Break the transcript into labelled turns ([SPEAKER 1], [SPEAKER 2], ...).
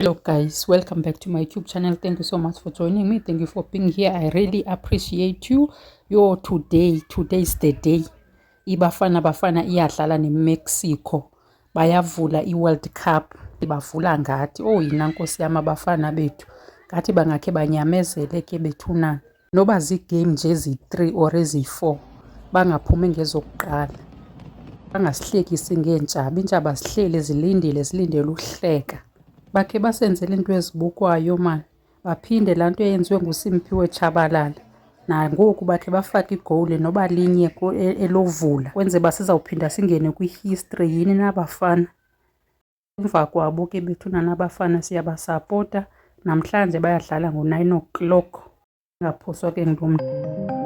[SPEAKER 1] Hello guys, welcome back to my YouTube channel. Thank you so much for joining me. Thank you for being here. I really appreciate you. Today's the day. Bafana iyadlala neMexico. Bayavula iWorld Cup. Bavula ngathi yina nkosi yami abafana bethu. Ngathi bangakhe banyamezele ke bethunana. Noba zigame nje ezi3 or ezi4 bangaphumi ngezokuqala. Bangasihlekisi ngeentshaba. Iintshaba zihleli zilindele ukuhleka. Bakhe basenzele into ezibukwayo mani, baphinde laa nto eyenziwe nguSimphiwe Tshabalala. Nangoku bakhe bafake igowuli noba linye elovula kwenze uba sizawuphinda singene kwihistory. Yini nabafana, emva kwabo ke bethuna nabafana siyabasapota. Namhlanje bayadlala ngo-9 o'clock, ingaphoswa ke nguloo mntu.